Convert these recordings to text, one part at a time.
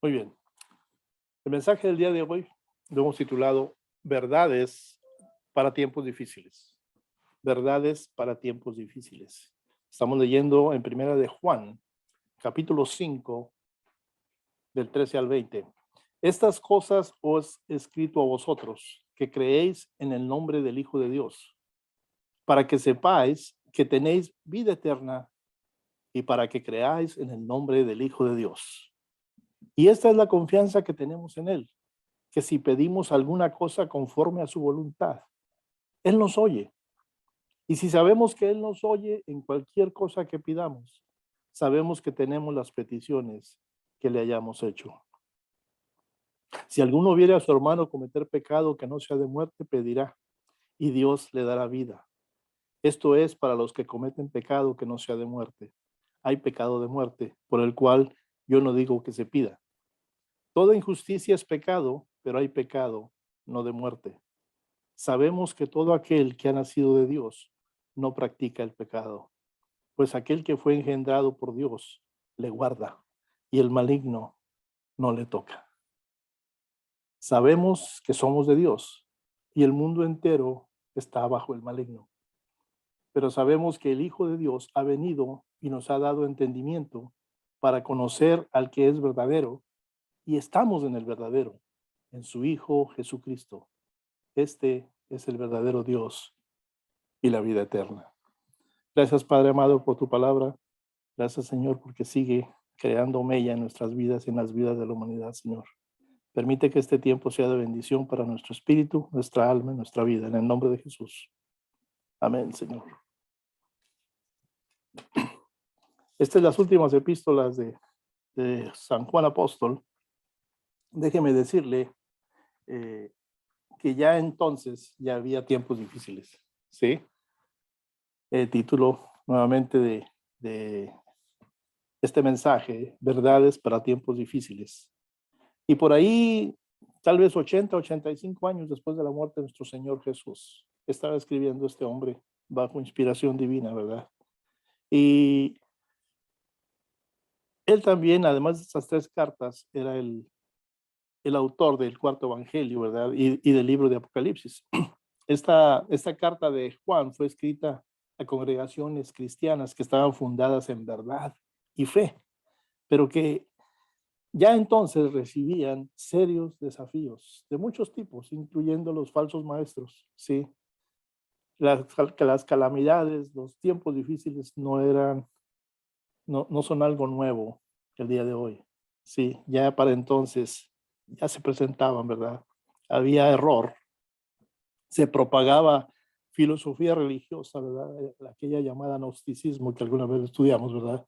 Muy bien. El mensaje del día de hoy lo hemos titulado Verdades para tiempos difíciles. Verdades para tiempos difíciles. Estamos leyendo en Primera de Juan, capítulo 5, del 13 al 20. Estas cosas os he escrito a vosotros, que creéis en el nombre del Hijo de Dios, para que sepáis que tenéis vida eterna y para que creáis en el nombre del Hijo de Dios. Y esta es la confianza que tenemos en Él, que si pedimos alguna cosa conforme a su voluntad, Él nos oye. Y si sabemos que Él nos oye en cualquier cosa que pidamos, sabemos que tenemos las peticiones que le hayamos hecho. Si alguno viere a su hermano cometer pecado que no sea de muerte, pedirá, y Dios le dará vida. Esto es para los que cometen pecado que no sea de muerte. Hay pecado de muerte, por el cual yo no digo que se pida. Toda injusticia es pecado, pero hay pecado no de muerte. Sabemos que todo aquel que ha nacido de Dios no practica el pecado, pues aquel que fue engendrado por Dios le guarda y el maligno no le toca. Sabemos que somos de Dios y el mundo entero está bajo el maligno, pero sabemos que el Hijo de Dios ha venido y nos ha dado entendimiento para conocer al que es verdadero y estamos en el verdadero, en su Hijo Jesucristo. Este es el verdadero Dios y la vida eterna. Gracias, Padre amado, por tu palabra. Gracias, Señor, porque sigue creando mella en nuestras vidas y en las vidas de la humanidad, Señor. Permite que este tiempo sea de bendición para nuestro espíritu, nuestra alma y nuestra vida. En el nombre de Jesús. Amén, Señor. Estas son las últimas epístolas de San Juan Apóstol. Déjeme decirle que ya entonces ya había tiempos difíciles, ¿sí? El título nuevamente de este mensaje, Verdades para tiempos difíciles. Y por ahí, tal vez 85 años después de la muerte de nuestro Señor Jesús, estaba escribiendo este hombre bajo inspiración divina, ¿verdad? Y él también, además de estas tres cartas, era el autor del cuarto evangelio, ¿verdad? Y del libro de Apocalipsis. Esta carta de Juan fue escrita a congregaciones cristianas que estaban fundadas en verdad y fe, pero que ya entonces recibían serios desafíos de muchos tipos, incluyendo los falsos maestros, ¿sí? Las calamidades, los tiempos difíciles no son algo nuevo el día de hoy, ¿sí? Ya para entonces ya se presentaban, ¿verdad? Había error, se propagaba filosofía religiosa, ¿verdad? Aquella llamada gnosticismo que alguna vez estudiamos, ¿verdad?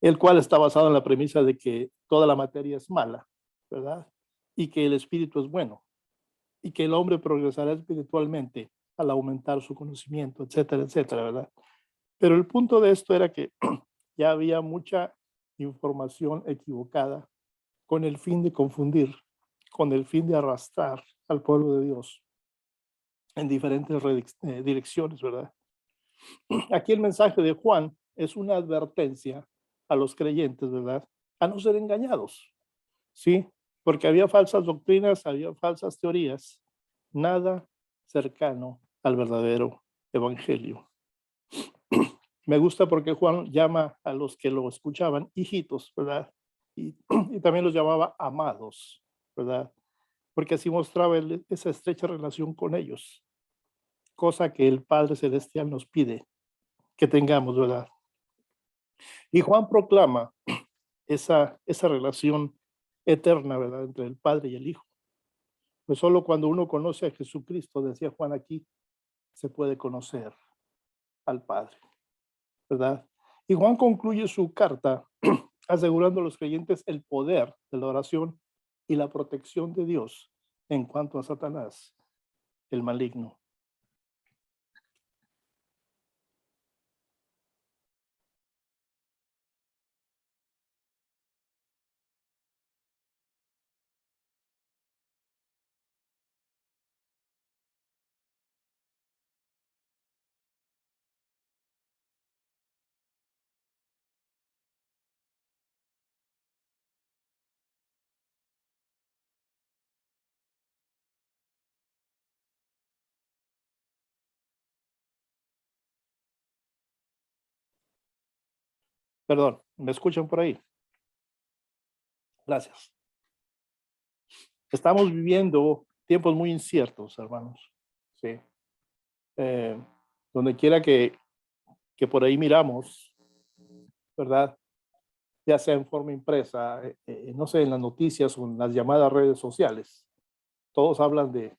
El cual está basado en la premisa de que toda la materia es mala, ¿verdad? Y que el espíritu es bueno, y que el hombre progresará espiritualmente al aumentar su conocimiento, etcétera, etcétera, ¿verdad? Pero el punto de esto era que ya había mucha información equivocada con el fin de confundir, con el fin de arrastrar al pueblo de Dios en diferentes direcciones, ¿verdad? Aquí el mensaje de Juan es una advertencia a los creyentes, ¿verdad? A no ser engañados, ¿sí? Porque había falsas doctrinas, había falsas teorías, nada cercano al verdadero evangelio. Me gusta porque Juan llama a los que lo escuchaban hijitos, ¿verdad? Y también los llamaba amados, ¿verdad? Porque así mostraba esa estrecha relación con ellos, cosa que el Padre Celestial nos pide que tengamos, ¿verdad? Y Juan proclama esa relación eterna, ¿verdad? Entre el Padre y el Hijo. Pues solo cuando uno conoce a Jesucristo, decía Juan aquí, se puede conocer al Padre, ¿verdad? Y Juan concluye su carta asegurando a los creyentes el poder de la oración y la protección de Dios en cuanto a Satanás, el maligno. Perdón, ¿me escuchan por ahí? Gracias. Estamos viviendo tiempos muy inciertos, hermanos. Sí. Eh, Donde quiera que por ahí miramos, ¿verdad? Ya sea en forma impresa, no sé, en las noticias o en las llamadas redes sociales, todos hablan de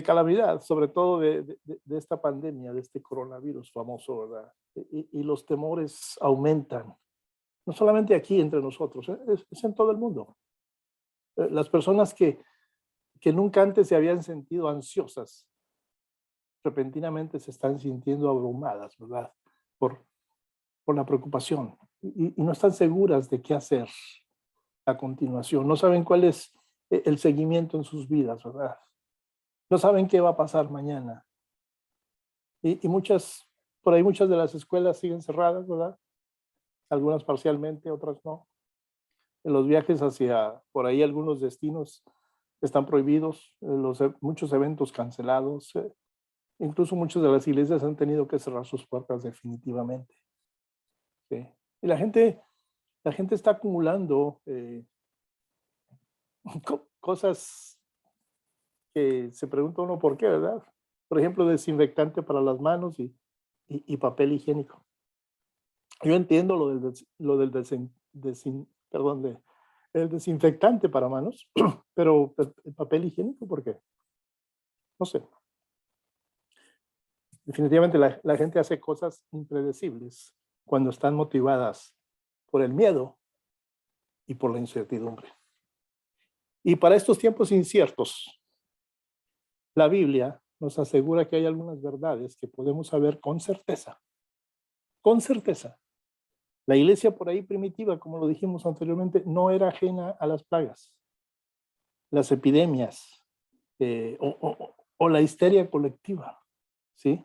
calamidad, sobre todo de esta pandemia, de este coronavirus famoso, ¿verdad? Y los temores aumentan, no solamente aquí entre nosotros, es en todo el mundo. Las personas que nunca antes se habían sentido ansiosas, repentinamente se están sintiendo abrumadas, ¿verdad? Por, por la preocupación y no están seguras de qué hacer a continuación, no saben cuál es el seguimiento en sus vidas, ¿verdad? No saben qué va a pasar mañana. Y por ahí muchas de las escuelas siguen cerradas, ¿verdad? Algunas parcialmente, otras no. En los viajes hacia por ahí algunos destinos están prohibidos, muchos eventos cancelados, incluso muchas de las iglesias han tenido que cerrar sus puertas definitivamente. ¿Sí? Y la gente está acumulando cosas que se pregunta uno por qué, ¿verdad? Por ejemplo, desinfectante para las manos y papel higiénico. Yo entiendo lo del el desinfectante para manos, pero el papel higiénico, ¿por qué? No sé. Definitivamente la gente hace cosas impredecibles cuando están motivadas por el miedo y por la incertidumbre. Y para estos tiempos inciertos, la Biblia nos asegura que hay algunas verdades que podemos saber con certeza. Con certeza. La iglesia por ahí primitiva, como lo dijimos anteriormente, no era ajena a las plagas, las epidemias o la histeria colectiva, ¿sí?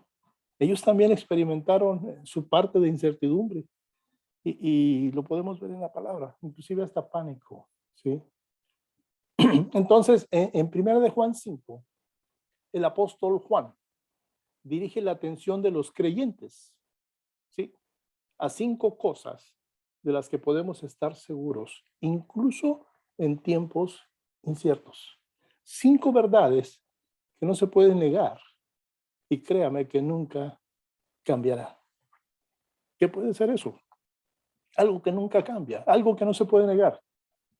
Ellos también experimentaron su parte de incertidumbre y lo podemos ver en la palabra, inclusive hasta pánico, ¿sí? Entonces, en 1 de Juan 5, el apóstol Juan dirige la atención de los creyentes, ¿sí? A 5 cosas de las que podemos estar seguros, incluso en tiempos inciertos. 5 verdades que no se pueden negar y créame que nunca cambiará. ¿Qué puede ser eso? Algo que nunca cambia, algo que no se puede negar.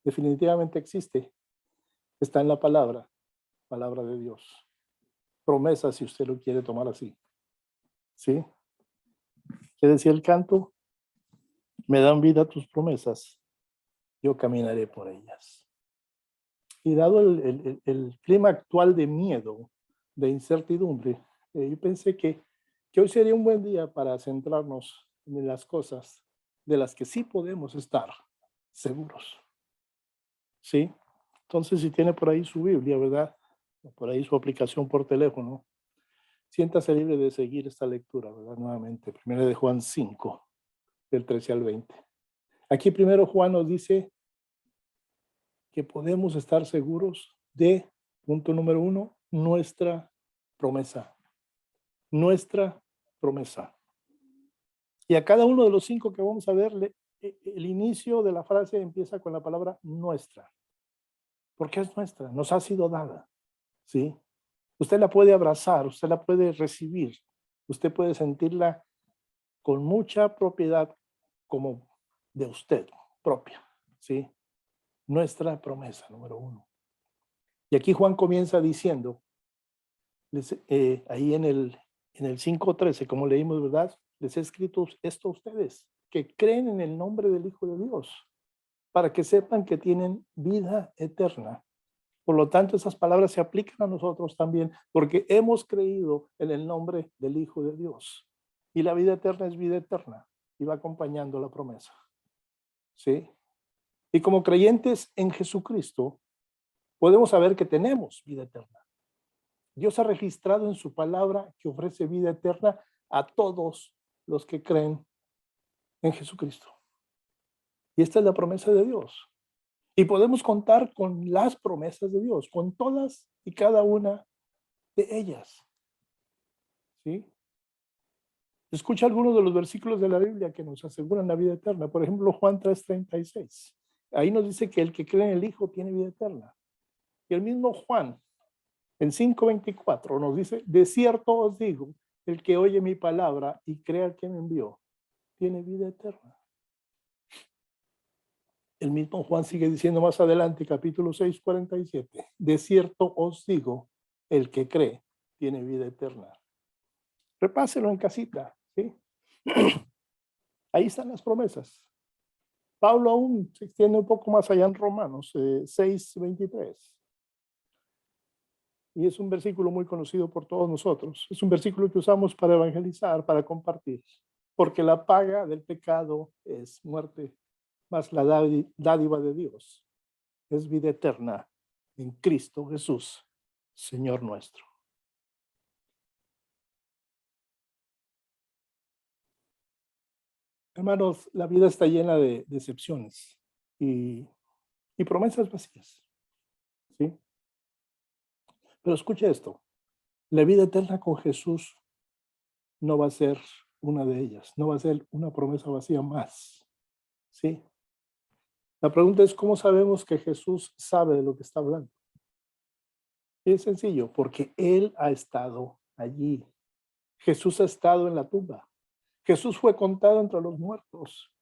Definitivamente existe. Está en la palabra de Dios. Promesa, si usted lo quiere tomar así. ¿Sí? ¿Qué decía el canto? Me dan vida tus promesas, yo caminaré por ellas. Y dado el clima actual de miedo, de incertidumbre, yo pensé que hoy sería un buen día para centrarnos en las cosas de las que sí podemos estar seguros. ¿Sí? Entonces, si tiene por ahí su Biblia, ¿verdad? O por ahí su aplicación por teléfono, siéntase libre de seguir esta lectura, ¿verdad? Nuevamente, 1 de Juan 5, del 13 al 20. Aquí primero Juan nos dice que podemos estar seguros de, punto número 1, nuestra promesa. Nuestra promesa. Y a cada uno de los 5 que vamos a ver, el inicio de la frase empieza con la palabra nuestra. Porque es nuestra, nos ha sido dada. ¿Sí? Usted la puede abrazar, usted la puede recibir, usted puede sentirla con mucha propiedad como de usted propia. ¿Sí? Nuestra promesa, número 1. Y aquí Juan comienza diciendo, ahí en el 5:13, como leímos, ¿verdad? Les he escrito esto a ustedes, que creen en el nombre del Hijo de Dios, para que sepan que tienen vida eterna. Por lo tanto, esas palabras se aplican a nosotros también, porque hemos creído en el nombre del Hijo de Dios. Y la vida eterna es vida eterna, y va acompañando la promesa. ¿Sí? Y como creyentes en Jesucristo, podemos saber que tenemos vida eterna. Dios ha registrado en su palabra que ofrece vida eterna a todos los que creen en Jesucristo. Y esta es la promesa de Dios. Y podemos contar con las promesas de Dios, con todas y cada una de ellas. ¿Sí? Escucha algunos de los versículos de la Biblia que nos aseguran la vida eterna. Por ejemplo, Juan 3:36. Ahí nos dice que el que cree en el Hijo tiene vida eterna. Y el mismo Juan, en 5:24, nos dice, de cierto os digo, el que oye mi palabra y crea al que me envió, tiene vida eterna. El mismo Juan sigue diciendo más adelante, capítulo 6:47, de cierto os digo, el que cree tiene vida eterna. Repáselo en casita, ¿sí? Ahí están las promesas. Pablo aún se extiende un poco más allá en Romanos 6:23. Y es un versículo muy conocido por todos nosotros. Es un versículo que usamos para evangelizar, para compartir. Porque la paga del pecado es muerte, mas la dádiva de Dios es vida eterna en Cristo Jesús, Señor nuestro. Hermanos, la vida está llena de decepciones y promesas vacías, ¿sí? Pero escuche esto, la vida eterna con Jesús no va a ser una de ellas, no va a ser una promesa vacía más, ¿sí? La pregunta es, ¿cómo sabemos que Jesús sabe de lo que está hablando? Y es sencillo, porque Él ha estado allí. Jesús ha estado en la tumba. Jesús fue contado entre los muertos.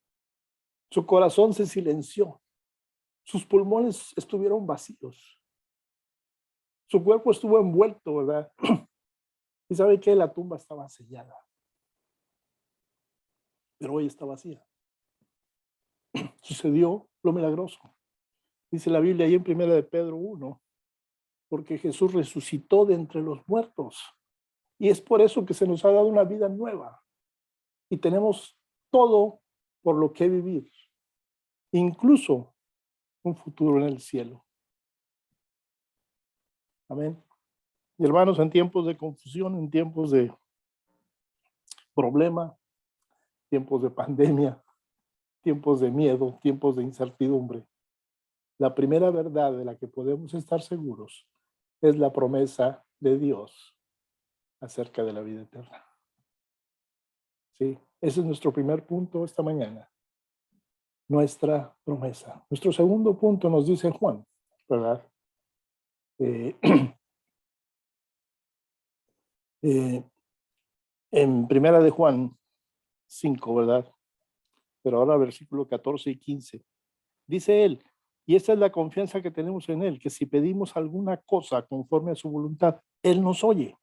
Su corazón se silenció. Sus pulmones estuvieron vacíos. Su cuerpo estuvo envuelto, ¿verdad? Y sabe que la tumba estaba sellada. Pero hoy está vacía. Sucedió lo milagroso. Dice la Biblia ahí en 1 de Pedro 1, porque Jesús resucitó de entre los muertos. Y es por eso que se nos ha dado una vida nueva. Y tenemos todo por lo que vivir. Incluso un futuro en el cielo. Amén. Y hermanos, en tiempos de confusión, en tiempos de problema, tiempos de pandemia, tiempos de miedo, tiempos de incertidumbre, la primera verdad de la que podemos estar seguros es la promesa de Dios acerca de la vida eterna. Sí, ese es nuestro primer punto esta mañana. Nuestra promesa. Nuestro segundo punto nos dice Juan, ¿verdad? En primera de Juan 5, ¿verdad? Pero ahora versículo 14 y 15. Dice él, y esta es la confianza que tenemos en él, que si pedimos alguna cosa conforme a su voluntad, él nos oye.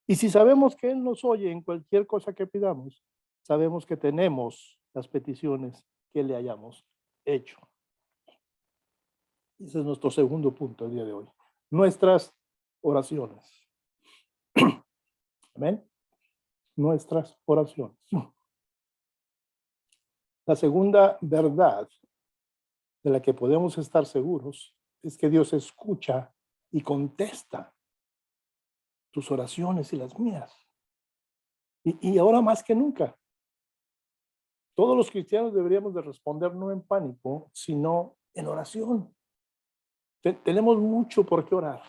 Y si sabemos que él nos oye en cualquier cosa que pidamos, sabemos que tenemos las peticiones que le hayamos hecho. Ese es nuestro segundo punto el día de hoy. Nuestras oraciones. Amén. Nuestras oraciones. La segunda verdad de la que podemos estar seguros es que Dios escucha y contesta tus oraciones y las mías. Y ahora más que nunca, todos los cristianos deberíamos de responder no en pánico, sino en oración. Tenemos mucho por qué orar.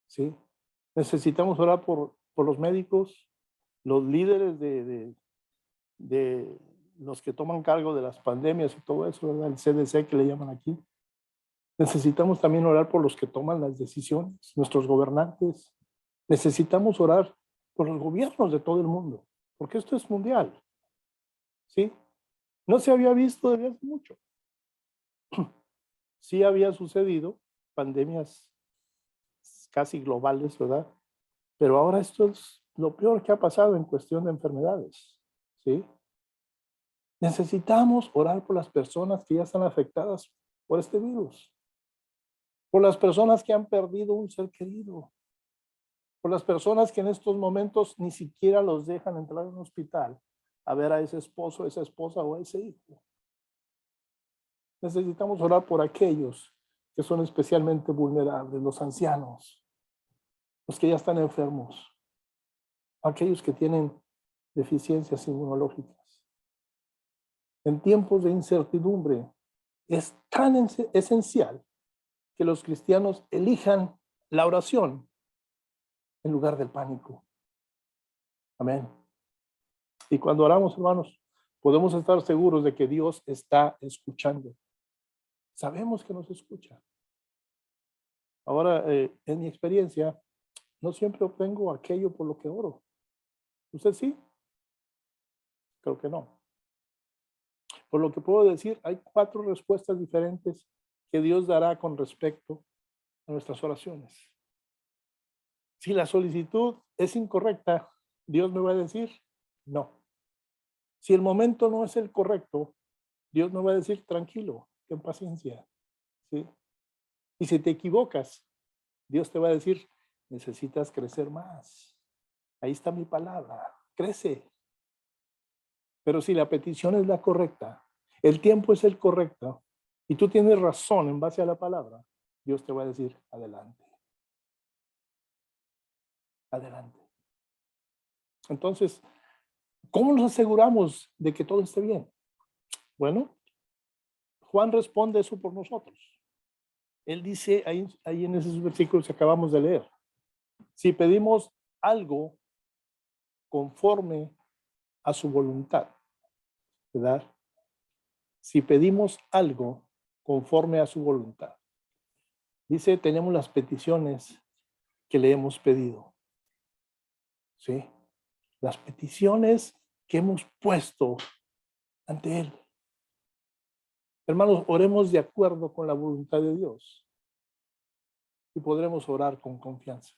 ¿Sí? Necesitamos orar por los médicos, los líderes de los que toman cargo de las pandemias y todo eso, ¿verdad? El CDC que le llaman aquí. Necesitamos también orar por los que toman las decisiones, nuestros gobernantes. Necesitamos orar por los gobiernos de todo el mundo, porque esto es mundial. ¿Sí? No se había visto desde hace mucho. Sí había sucedido pandemias casi globales, ¿verdad? Pero ahora esto es lo peor que ha pasado en cuestión de enfermedades, ¿sí? Necesitamos orar por las personas que ya están afectadas por este virus, por las personas que han perdido un ser querido, por las personas que en estos momentos ni siquiera los dejan entrar a un hospital a ver a ese esposo, esa esposa o a ese hijo. Necesitamos orar por aquellos que son especialmente vulnerables, los ancianos, los que ya están enfermos, aquellos que tienen deficiencias inmunológicas. En tiempos de incertidumbre es tan esencial que los cristianos elijan la oración en lugar del pánico. Amén. Y cuando oramos, hermanos, podemos estar seguros de que Dios está escuchando. Sabemos que nos escucha. Ahora, en mi experiencia, no siempre obtengo aquello por lo que oro. ¿Usted sí? Creo que no. Por lo que puedo decir, hay 4 respuestas diferentes que Dios dará con respecto a nuestras oraciones. Si la solicitud es incorrecta, Dios me va a decir no. Si el momento no es el correcto, Dios me va a decir tranquilo, ten paciencia. ¿Sí? Y si te equivocas, Dios te va a decir necesitas crecer más. Ahí está mi palabra, crece. Pero si la petición es la correcta, el tiempo es el correcto, y tú tienes razón en base a la palabra, Dios te va a decir adelante. Adelante. Entonces, ¿cómo nos aseguramos de que todo esté bien? Bueno, Juan responde eso por nosotros. Él dice ahí en esos versículos que acabamos de leer, si pedimos algo conforme a su voluntad, ¿verdad? Si pedimos algo conforme a su voluntad. Dice, tenemos las peticiones que le hemos pedido. ¿Sí? Las peticiones que hemos puesto ante Él. Hermanos, oremos de acuerdo con la voluntad de Dios y podremos orar con confianza.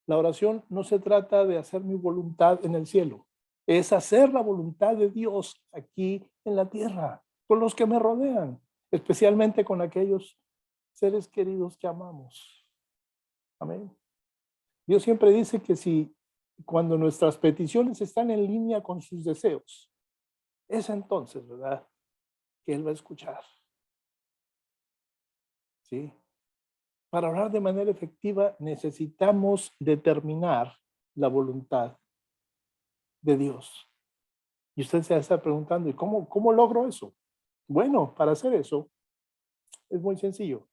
La oración no se trata de hacer mi voluntad en el cielo, es hacer la voluntad de Dios aquí en la tierra, con los que me rodean, especialmente con aquellos seres queridos que amamos. Amén. Dios siempre dice que si cuando nuestras peticiones están en línea con sus deseos, es entonces, ¿verdad?, que Él va a escuchar. ¿Sí? Para orar de manera efectiva necesitamos determinar la voluntad de Dios. Y usted se está preguntando, ¿y cómo logro eso? Bueno, para hacer eso es muy sencillo.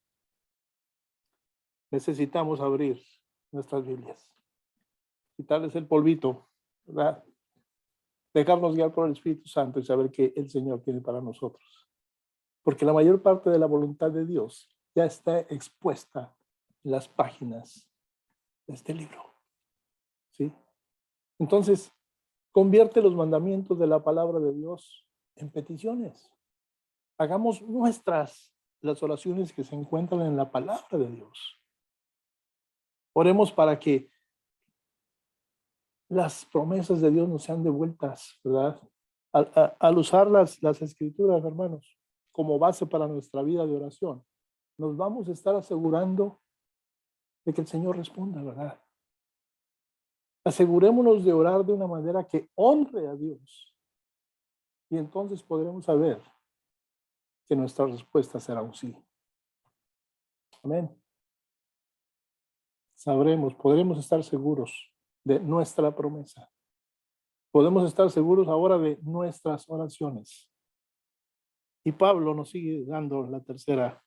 Necesitamos abrir nuestras Biblias, quitarles el polvito, ¿verdad? Dejarnos guiar por el Espíritu Santo y saber que el Señor tiene para nosotros. Porque la mayor parte de la voluntad de Dios ya está expuesta en las páginas de este libro. ¿Sí? Entonces, convierte los mandamientos de la palabra de Dios en peticiones. Hagamos nuestras las oraciones que se encuentran en la palabra de Dios. Oremos para que las promesas de Dios nos sean devueltas, ¿verdad? Al usar las escrituras, hermanos, como base para nuestra vida de oración, nos vamos a estar asegurando de que el Señor responda, ¿verdad? Asegurémonos de orar de una manera que honre a Dios. Y entonces podremos saber que nuestra respuesta será un sí. Amén. Podremos estar seguros de nuestra promesa. Podemos estar seguros ahora de nuestras oraciones. Y Pablo nos sigue dando la tercera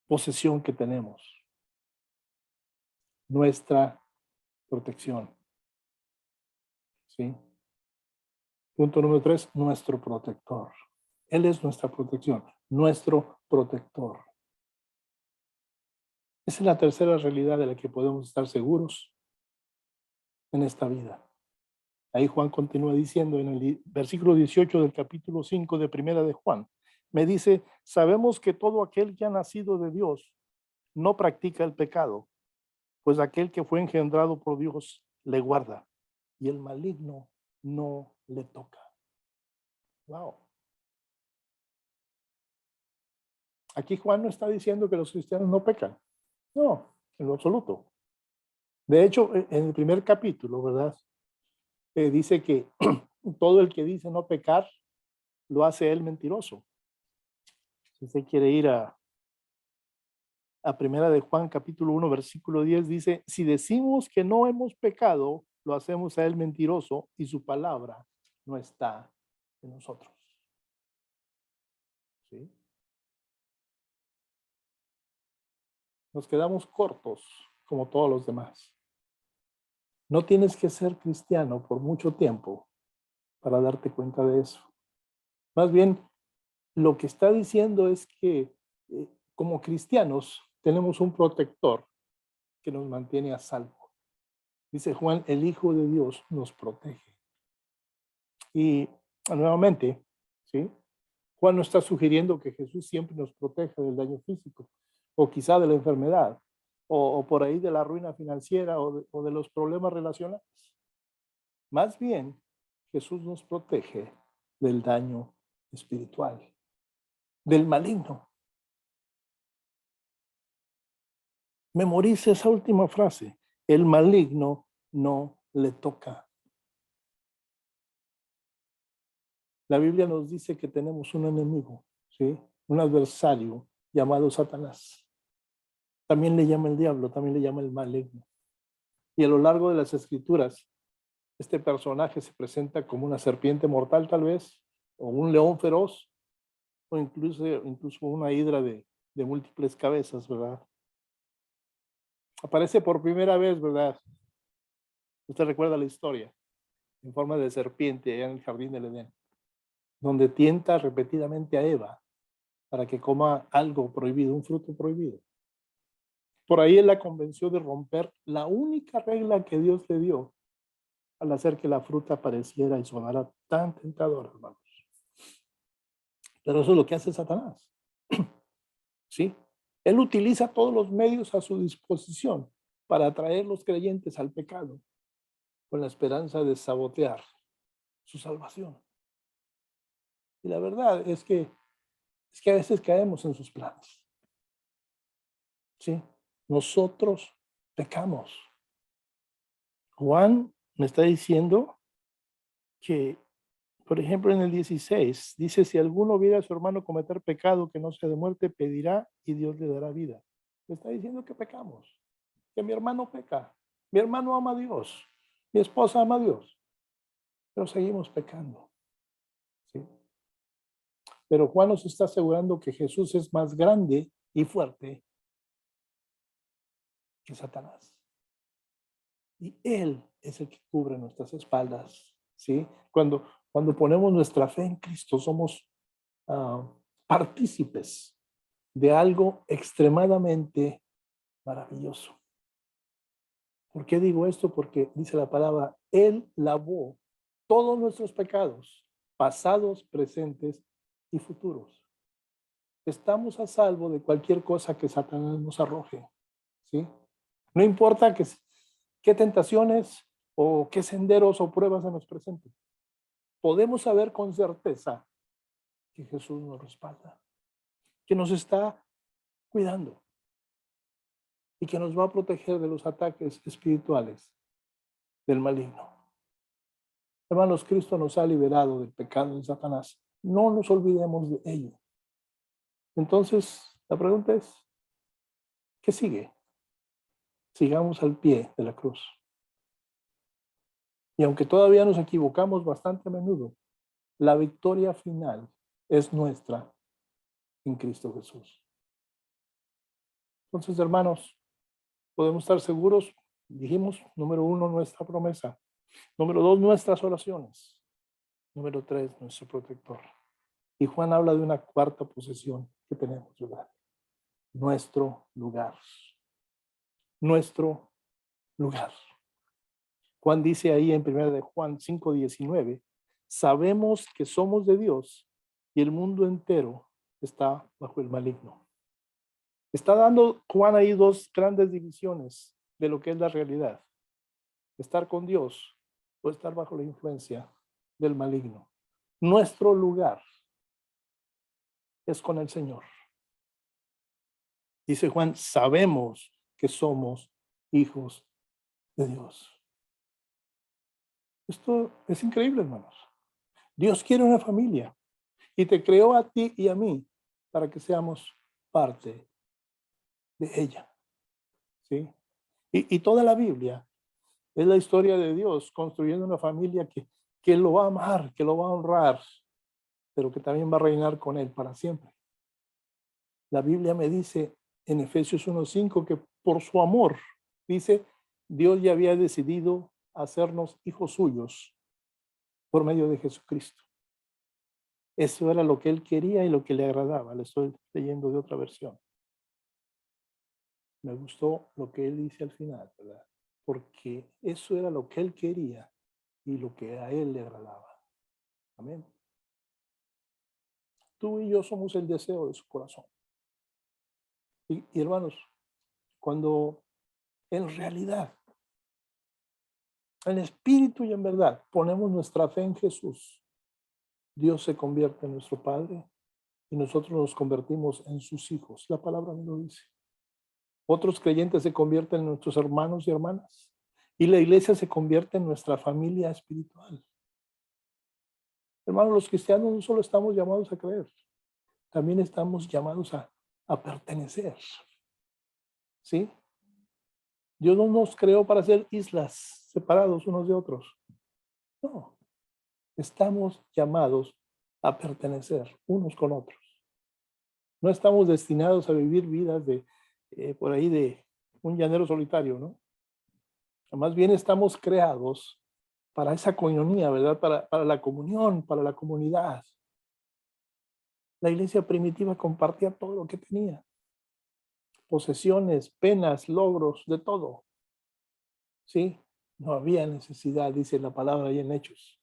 posesión que tenemos. Nuestra protección. ¿Sí? Punto número 3, nuestro protector. Él es nuestra protección, nuestro protector. Esa es la tercera realidad de la que podemos estar seguros en esta vida. Ahí Juan continúa diciendo en el versículo 18 del capítulo 5 de Primera de Juan. Me dice, sabemos que todo aquel que ha nacido de Dios no practica el pecado, pues aquel que fue engendrado por Dios le guarda y el maligno no le toca. Wow. Aquí Juan no está diciendo que los cristianos no pecan. No, en lo absoluto. De hecho, en el primer capítulo, ¿verdad? Dice que todo el que dice no pecar, lo hace él mentiroso. Si usted quiere ir a Primera de Juan, capítulo 1, versículo 10, dice, si decimos que no hemos pecado, lo hacemos a él mentiroso y su palabra no está en nosotros. ¿Sí? Nos quedamos cortos como todos los demás. No tienes que ser cristiano por mucho tiempo para darte cuenta de eso. Más bien, lo que está diciendo es que como cristianos tenemos un protector que nos mantiene a salvo. Dice Juan, el Hijo de Dios nos protege. Y nuevamente, ¿sí? Juan no está sugiriendo que Jesús siempre nos proteja del daño físico, o quizá de la enfermedad, o por ahí de la ruina financiera, o de los problemas relacionales. Más bien, Jesús nos protege del daño espiritual, del maligno. Memorice esa última frase. El maligno no le toca. La Biblia nos dice que tenemos un enemigo, ¿sí? Un adversario llamado Satanás. También le llama el diablo, también le llama el maligno. Y a lo largo de las escrituras, este personaje se presenta como una serpiente mortal tal vez, o un león feroz, o incluso una hidra de múltiples cabezas, ¿verdad? Aparece por primera vez, ¿verdad? Usted recuerda la historia, en forma de serpiente allá en el jardín del Edén, donde tienta repetidamente a Eva para que coma algo prohibido, un fruto prohibido. Por ahí él la convenció de romper la única regla que Dios le dio al hacer que la fruta pareciera y sonara tan tentadora, hermanos. Pero eso es lo que hace Satanás. ¿Sí? Él utiliza todos los medios a su disposición para atraer los creyentes al pecado con la esperanza de sabotear su salvación. Y la verdad es que a veces caemos en sus planes. ¿Sí? Nosotros pecamos. Juan me está diciendo que, por ejemplo, en el 16, dice, si alguno viera a su hermano cometer pecado que no sea de muerte, pedirá y Dios le dará vida. Me está diciendo que pecamos, que mi hermano peca, mi hermano ama a Dios, mi esposa ama a Dios, pero seguimos pecando. ¿Sí? Pero Juan nos está asegurando que Jesús es más grande y fuerte que Satanás. Y Él es el que cubre nuestras espaldas. ¿Sí? Cuando ponemos nuestra fe en Cristo, somos partícipes de algo extremadamente maravilloso. ¿Por qué digo esto? Porque dice la palabra, Él lavó todos nuestros pecados, pasados, presentes y futuros. Estamos a salvo de cualquier cosa que Satanás nos arroje. ¿Sí? No importa qué tentaciones o qué senderos o pruebas se nos presenten. Podemos saber con certeza que Jesús nos respalda, que nos está cuidando y que nos va a proteger de los ataques espirituales del maligno. Hermanos, Cristo nos ha liberado del pecado de Satanás. No nos olvidemos de ello. Entonces, la pregunta es, ¿qué sigue? Sigamos al pie de la cruz. Y aunque todavía nos equivocamos bastante a menudo, la victoria final es nuestra en Cristo Jesús. Entonces, hermanos, podemos estar seguros, dijimos, número 1, nuestra promesa. Número 2, nuestras oraciones. Número 3, nuestro protector. Y Juan habla de una cuarta posesión que tenemos, ¿verdad? Nuestro lugar. Nuestro lugar. Juan dice ahí en 1 de Juan 5:19, sabemos que somos de Dios y el mundo entero está bajo el maligno. Está dando Juan ahí dos grandes divisiones de lo que es la realidad. Estar con Dios o estar bajo la influencia del maligno. Nuestro lugar es con el Señor. Dice Juan, sabemos que somos hijos de Dios. Esto es increíble, hermanos. Dios quiere una familia y te creó a ti y a mí para que seamos parte de ella. ¿Sí? Y toda la Biblia es la historia de Dios construyendo una familia que lo va a amar, que lo va a honrar, pero que también va a reinar con él para siempre. La Biblia me dice en Efesios 1:5 que por su amor, dice, Dios ya había decidido hacernos hijos suyos por medio de Jesucristo. Eso era lo que él quería y lo que le agradaba. Le estoy leyendo de otra versión. Me gustó lo que él dice al final, ¿verdad? Porque eso era lo que él quería y lo que a él le agradaba. Amén. Tú y yo somos el deseo de su corazón. Y hermanos, cuando en realidad, en espíritu y en verdad, ponemos nuestra fe en Jesús, Dios se convierte en nuestro Padre y nosotros nos convertimos en sus hijos. La palabra me lo dice. Otros creyentes se convierten en nuestros hermanos y hermanas. Y la iglesia se convierte en nuestra familia espiritual. Hermanos, los cristianos no solo estamos llamados a creer, también estamos llamados a pertenecer. ¿Sí? Dios no nos creó para ser islas separados unos de otros. No, estamos llamados a pertenecer unos con otros. No estamos destinados a vivir vidas de por ahí de un llanero solitario, ¿no? Más bien estamos creados para esa coinonía, ¿verdad? Para la comunión, para la comunidad. La iglesia primitiva compartía todo lo que tenía. Posesiones, penas, logros, de todo. ¿Sí? No había necesidad, dice la palabra ahí en Hechos.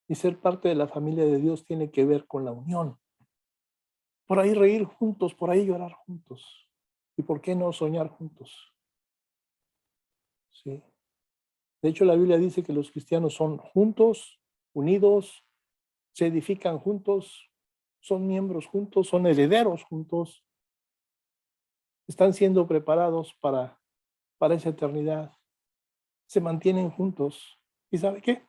Y ser parte de la familia de Dios tiene que ver con la unión. Por ahí reír juntos, por ahí llorar juntos. ¿Y por qué no soñar juntos? Sí. De hecho, la Biblia dice que los cristianos son juntos, unidos, se edifican juntos, son miembros juntos, son herederos juntos, están siendo preparados para esa eternidad, se mantienen juntos. ¿Y sabe qué?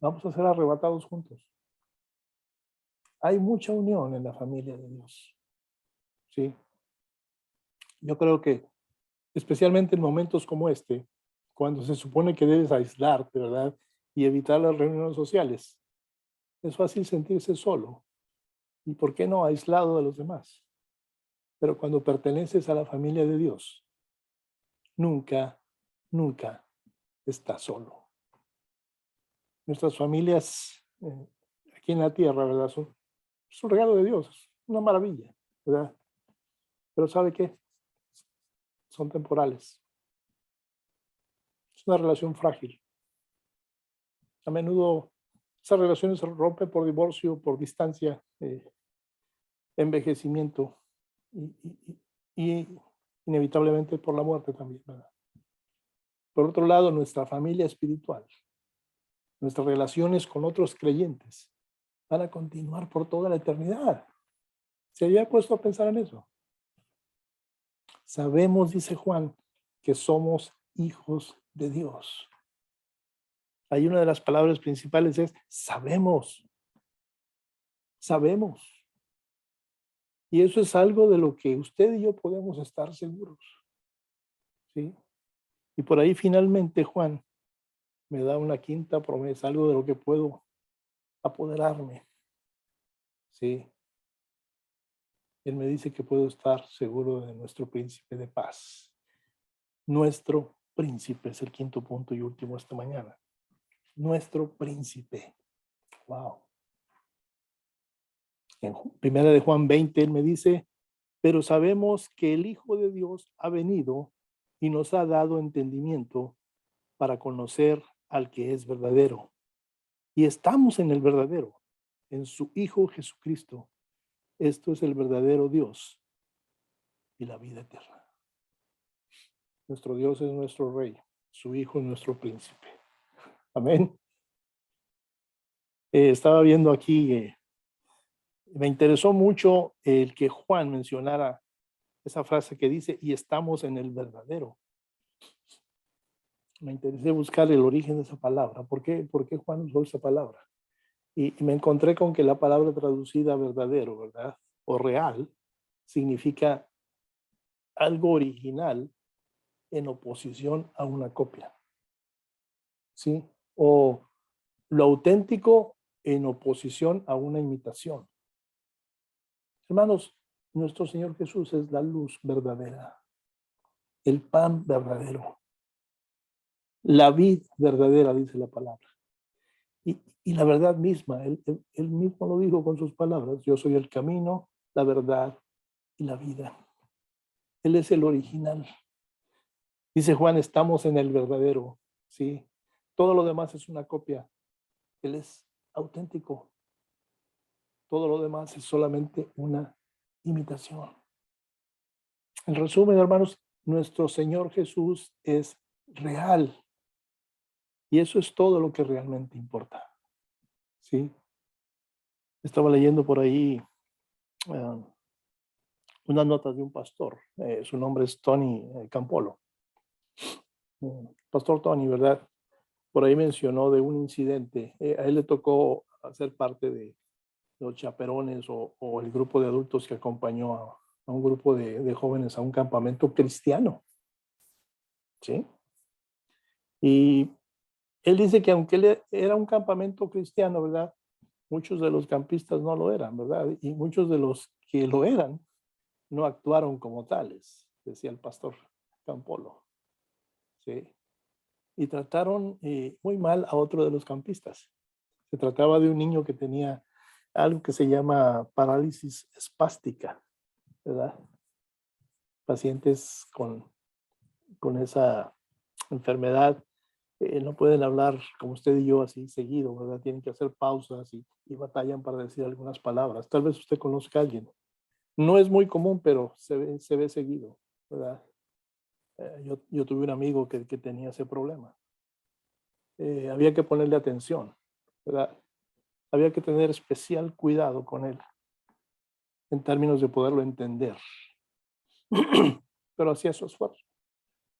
Vamos a ser arrebatados juntos. Hay mucha unión en la familia de Dios. Sí. Yo creo que, especialmente en momentos como este, cuando se supone que debes aislarte, ¿verdad? Y evitar las reuniones sociales, es fácil sentirse solo. ¿Y por qué no aislado de los demás? Pero cuando perteneces a la familia de Dios, nunca, nunca estás solo. Nuestras familias aquí en la tierra, ¿verdad? Es un regalo de Dios, una maravilla, ¿verdad? Pero ¿sabe qué? Son temporales. Es una relación frágil. A menudo esas relaciones se rompen por divorcio, por distancia, envejecimiento y inevitablemente por la muerte también, ¿verdad? Por otro lado, nuestra familia espiritual, nuestras relaciones con otros creyentes van a continuar por toda la eternidad. ¿Se había puesto a pensar en eso? Sabemos, dice Juan, que somos hijos de Dios. Ahí una de las palabras principales es sabemos. Sabemos. Y eso es algo de lo que usted y yo podemos estar seguros. ¿Sí? Y por ahí finalmente Juan me da una quinta promesa, algo de lo que puedo apoderarme. ¿Sí? Él me dice que puedo estar seguro de nuestro príncipe de paz. Nuestro príncipe es el quinto punto y último esta mañana. Nuestro príncipe. Wow. En primera de Juan 20, él me dice, pero sabemos que el Hijo de Dios ha venido y nos ha dado entendimiento para conocer al que es verdadero. Y estamos en el verdadero, en su Hijo Jesucristo. Esto es el verdadero Dios y la vida eterna. Nuestro Dios es nuestro Rey, su Hijo es nuestro príncipe. Amén. Estaba viendo aquí, me interesó mucho el que Juan mencionara esa frase que dice, y estamos en el verdadero. Me interesé buscar el origen de esa palabra. ¿Por qué Juan usó esa palabra? Y me encontré con que la palabra traducida verdadero, ¿verdad? O real, significa algo original en oposición a una copia. ¿Sí? O lo auténtico en oposición a una imitación. Hermanos, nuestro Señor Jesús es la luz verdadera, el pan verdadero. La vid verdadera, dice la palabra. Y la verdad misma, él mismo lo dijo con sus palabras, yo soy el camino, la verdad y la vida. Él es el original. Dice Juan, estamos en el verdadero, ¿sí? Todo lo demás es una copia. Él es auténtico. Todo lo demás es solamente una imitación. En resumen, hermanos, nuestro Señor Jesús es real. Y eso es todo lo que realmente importa, ¿sí? Estaba leyendo por ahí unas notas de un pastor. Su nombre es Tony Campolo. Pastor Tony, ¿verdad? Por ahí mencionó de un incidente. A él le tocó hacer parte de los chaperones o el grupo de adultos que acompañó a un grupo de jóvenes a un campamento cristiano. ¿Sí? Y él dice que aunque él era un campamento cristiano, ¿verdad? Muchos de los campistas no lo eran, ¿verdad? Y muchos de los que lo eran no actuaron como tales, decía el pastor Campolo. ¿Sí? Y trataron muy mal a otro de los campistas. Se trataba de un niño que tenía algo que se llama parálisis espástica, ¿verdad? Pacientes con esa enfermedad no pueden hablar como usted y yo así seguido, ¿verdad? Tienen que hacer pausas y batallan para decir algunas palabras. Tal vez usted conozca a alguien. No es muy común, pero se ve seguido, ¿verdad? Yo tuve un amigo que tenía ese problema. Había que ponerle atención, ¿verdad? Había que tener especial cuidado con él en términos de poderlo entender. Pero hacía su esfuerzo.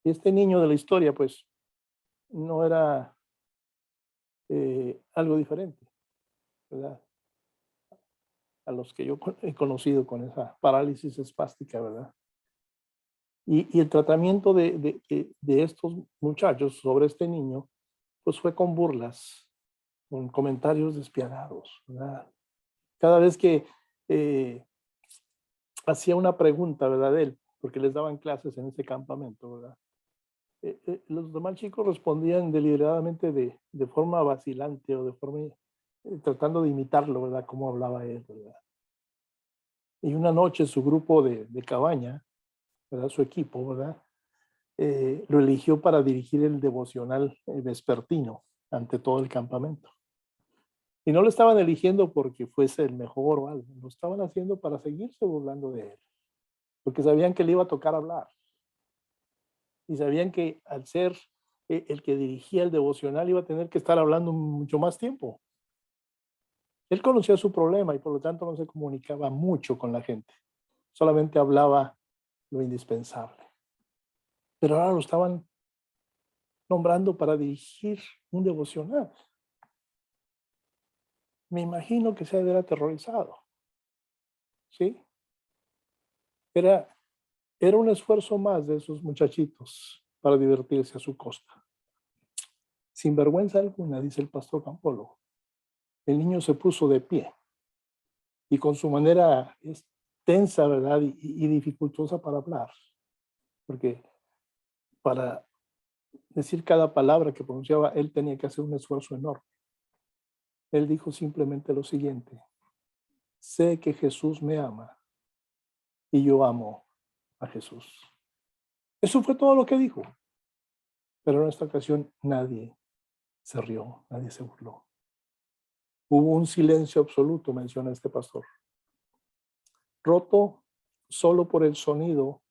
Y este niño de la historia, pues, no era algo diferente, ¿verdad? A los que yo he conocido con esa parálisis espástica, ¿verdad? Y el tratamiento de estos muchachos sobre este niño, pues fue con burlas, con comentarios despiadados, ¿verdad? Cada vez que hacía una pregunta, ¿verdad? De él, porque les daban clases en ese campamento, ¿verdad? Los demás chicos respondían deliberadamente de forma vacilante o de forma tratando de imitarlo, ¿verdad? Cómo hablaba él, ¿verdad? Y una noche su grupo de cabaña, ¿verdad? Su equipo, ¿verdad? Lo eligió para dirigir el devocional vespertino ante todo el campamento. Y no lo estaban eligiendo porque fuese el mejor o algo, lo estaban haciendo para seguirse burlando de él, porque sabían que le iba a tocar hablar. Y sabían que al ser el que dirigía el devocional iba a tener que estar hablando mucho más tiempo. Él conocía su problema y por lo tanto no se comunicaba mucho con la gente. Solamente hablaba lo indispensable. Pero ahora lo estaban nombrando para dirigir un devocional. Me imagino que se ha de haber aterrorizado. ¿Sí? Era un esfuerzo más de esos muchachitos para divertirse a su costa. Sin vergüenza alguna, dice el pastor Campolo, el niño se puso de pie y con su manera tensa, ¿verdad? Y dificultosa para hablar, porque para decir cada palabra que pronunciaba, él tenía que hacer un esfuerzo enorme. Él dijo simplemente lo siguiente: sé que Jesús me ama y yo amo a Jesús. Eso fue todo lo que dijo. Pero en esta ocasión nadie se rió, nadie se burló. Hubo un silencio absoluto, menciona este pastor, roto solo por el sonido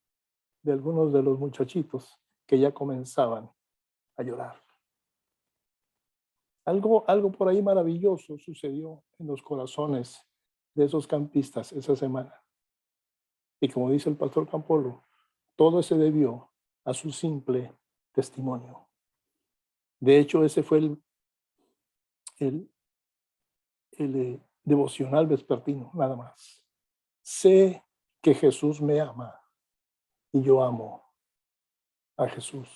de algunos de los muchachitos que ya comenzaban a llorar. Algo por ahí maravilloso sucedió en los corazones de esos campistas esa semana. Y como dice el pastor Campolo, todo se debió a su simple testimonio. De hecho, ese fue el devocional vespertino, nada más. Sé que Jesús me ama y yo amo a Jesús.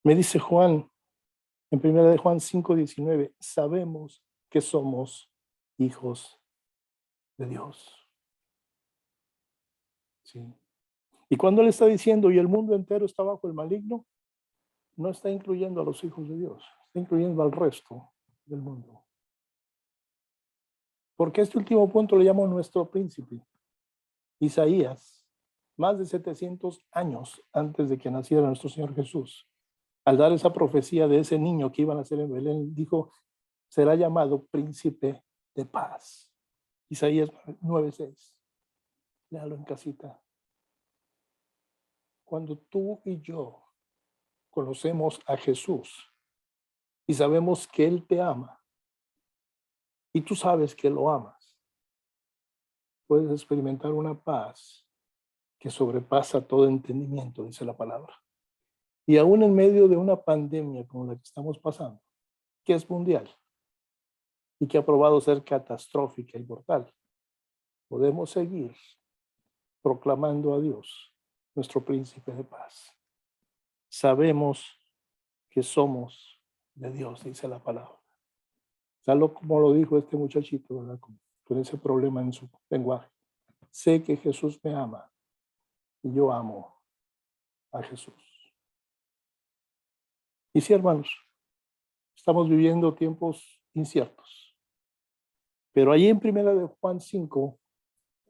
Me dice Juan, en 1 de Juan 5:19, sabemos que somos hijos de Dios. Sí. Y cuando él está diciendo, y el mundo entero está bajo el maligno, no está incluyendo a los hijos de Dios, está incluyendo al resto del mundo. Porque este último punto le llamo nuestro príncipe. Isaías, más de 700 años antes de que naciera nuestro Señor Jesús, al dar esa profecía de ese niño que iba a nacer en Belén, dijo, será llamado príncipe de paz. Isaías 9:6. Léalo en casita. Cuando tú y yo conocemos a Jesús y sabemos que Él te ama y tú sabes que lo amas, puedes experimentar una paz que sobrepasa todo entendimiento, dice la palabra. Y aún en medio de una pandemia como la que estamos pasando, que es mundial y que ha probado ser catastrófica y mortal, podemos seguir proclamando a Dios, nuestro príncipe de paz. Sabemos que somos de Dios, dice la palabra. Tal como lo dijo este muchachito, ¿verdad? Con ese problema en su lenguaje. Sé que Jesús me ama y yo amo a Jesús. Y sí, hermanos, estamos viviendo tiempos inciertos. Pero allí en Primera de Juan 5,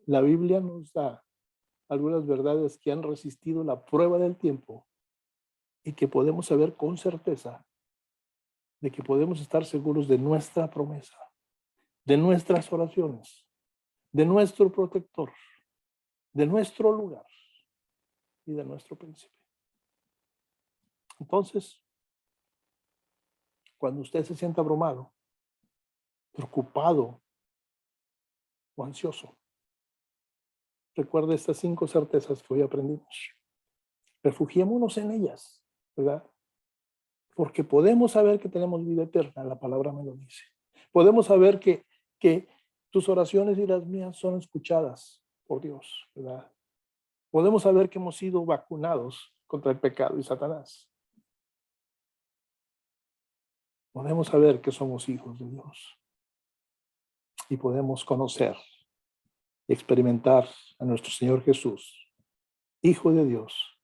la Biblia nos da algunas verdades que han resistido la prueba del tiempo y que podemos saber con certeza de que podemos estar seguros de nuestra promesa, de nuestras oraciones, de nuestro protector, de nuestro lugar y de nuestro príncipe. Entonces, cuando usted se sienta abrumado, preocupado o ansioso, recuerde estas 5 certezas que hoy aprendimos. Refugiémonos en ellas, ¿verdad? Porque podemos saber que tenemos vida eterna, la palabra me lo dice. Podemos saber que tus oraciones y las mías son escuchadas por Dios, ¿verdad? Podemos saber que hemos sido vacunados contra el pecado y Satanás. Podemos saber que somos hijos de Dios. Y podemos conocer y experimentar a nuestro Señor Jesús, Hijo de Dios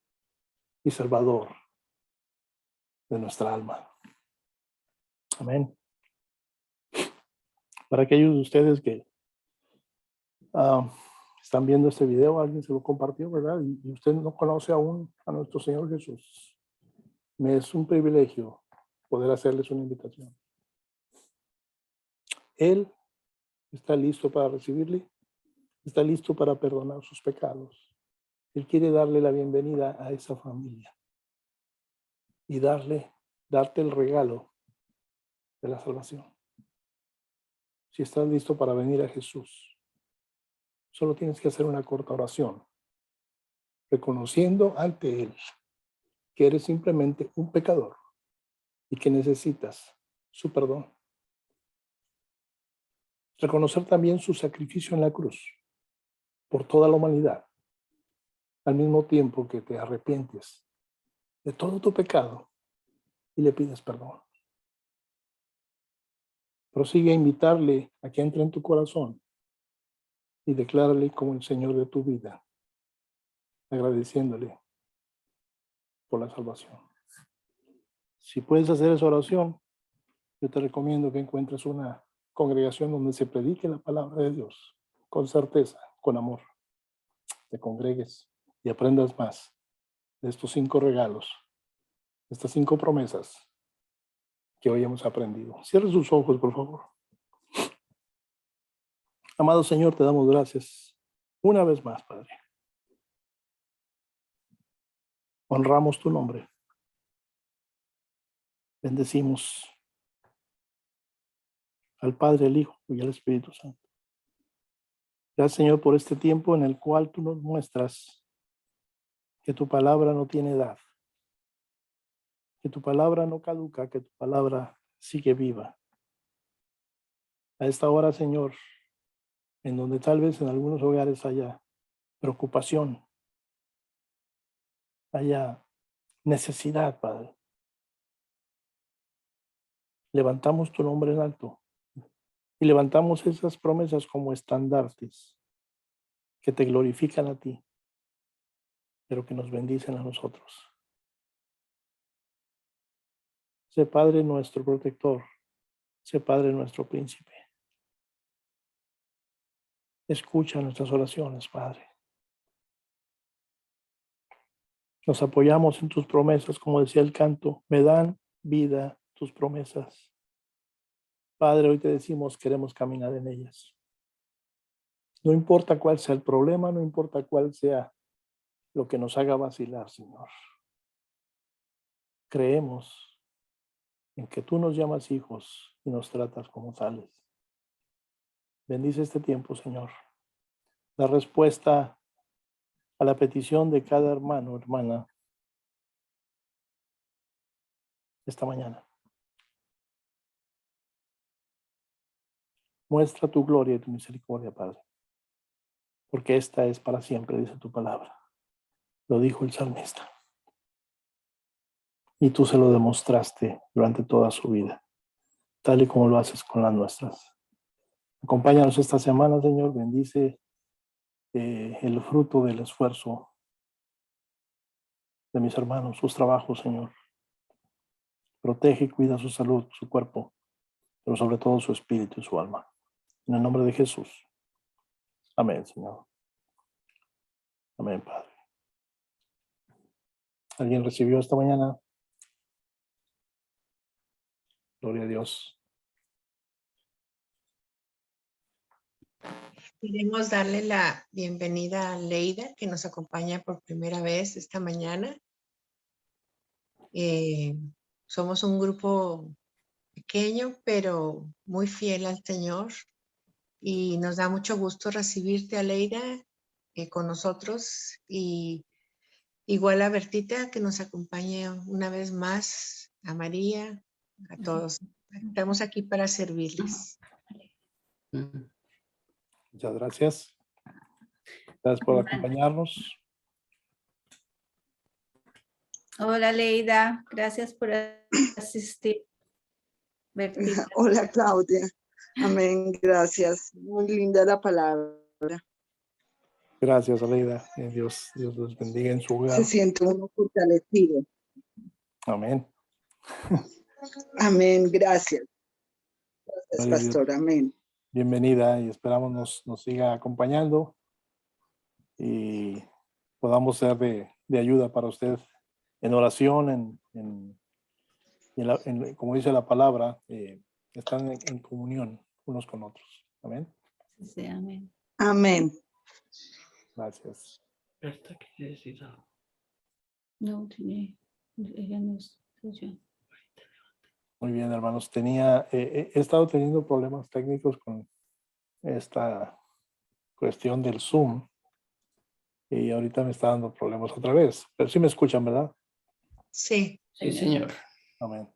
y Salvador de nuestra alma. Amén. Para aquellos de ustedes que están viendo este video, alguien se lo compartió, ¿verdad? Y usted no conoce aún a nuestro Señor Jesús. Me es un privilegio poder hacerles una invitación. Él está listo para recibirle, está listo para perdonar sus pecados. Él quiere darle la bienvenida a esa familia y darte el regalo de la salvación. Si estás listo para venir a Jesús, solo tienes que hacer una corta oración, reconociendo ante Él que eres simplemente un pecador y que necesitas su perdón. Reconocer también su sacrificio en la cruz por toda la humanidad, al mismo tiempo que te arrepientes de todo tu pecado y le pides perdón. Prosigue a invitarle a que entre en tu corazón y declárale como el Señor de tu vida, agradeciéndole por la salvación. Si puedes hacer esa oración, yo te recomiendo que encuentres una congregación donde se predique la palabra de Dios con certeza, con amor. Te congregues y aprendas más de estos 5 regalos, de estas 5 promesas que hoy hemos aprendido. Cierre sus ojos, por favor. Amado Señor, te damos gracias una vez más, Padre. Honramos tu nombre. Bendecimos al Padre, al Hijo y al Espíritu Santo. Gracias, Señor, por este tiempo en el cual tú nos muestras que tu palabra no tiene edad, que tu palabra no caduca, que tu palabra sigue viva. A esta hora, Señor, en donde tal vez en algunos hogares haya preocupación, haya necesidad, Padre, levantamos tu nombre en alto y levantamos esas promesas como estandartes que te glorifican a ti, pero que nos bendicen a nosotros. Sé Padre nuestro protector. Sé Padre nuestro príncipe. Escucha nuestras oraciones, Padre. Nos apoyamos en tus promesas, como decía el canto. Me dan vida tus promesas. Padre, hoy te decimos, queremos caminar en ellas. No importa cuál sea el problema, no importa cuál sea lo que nos haga vacilar, Señor. Creemos en que tú nos llamas hijos y nos tratas como tales. Bendice este tiempo, Señor. La respuesta a la petición de cada hermano o hermana esta mañana. Muestra tu gloria y tu misericordia, Padre, porque esta es para siempre, dice tu palabra. Lo dijo el salmista. Y tú se lo demostraste durante toda su vida, tal y como lo haces con las nuestras. Acompáñanos esta semana, Señor. Bendice el fruto del esfuerzo de mis hermanos, sus trabajos, Señor. Protege y cuida su salud, su cuerpo, pero sobre todo su espíritu y su alma. En el nombre de Jesús. Amén, Señor. Amén, Padre. ¿Alguien recibió esta mañana? Gloria a Dios. Queremos darle la bienvenida a Leida, que nos acompaña por primera vez esta mañana. Somos un grupo pequeño, pero muy fiel al Señor. Y nos da mucho gusto recibirte, Aleida, con nosotros. Y igual a Bertita, que nos acompañe una vez más, a María, a todos. Estamos aquí para servirles. Muchas gracias. Gracias por acompañarnos. Hola, Leida. Gracias por asistir. Bertita. Hola, Claudia. Amén, gracias. Muy linda la palabra. Gracias, Aleida. Dios los bendiga en su hogar. Se siente uno fortalecido. Amén. Amén, gracias. Gracias, Gloria a Dios. pastor. Amén. Bienvenida y esperamos nos siga acompañando y podamos ser de ayuda para usted en oración, como dice la palabra, están en comunión unos con otros. Amén. Sí, amén. Amén. Gracias. Berta quiere decir algo. No, ella no escucha. Muy bien, hermanos. He estado teniendo problemas técnicos con esta cuestión del Zoom y ahorita me está dando problemas otra vez. Pero sí me escuchan, ¿verdad? Sí. Sí, señor. Amén.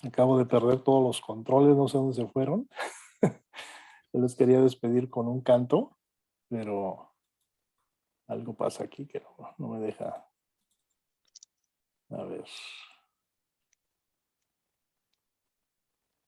Acabo de perder todos los controles, no sé dónde se fueron. Yo les quería despedir con un canto, pero algo pasa aquí que no me deja. A ver.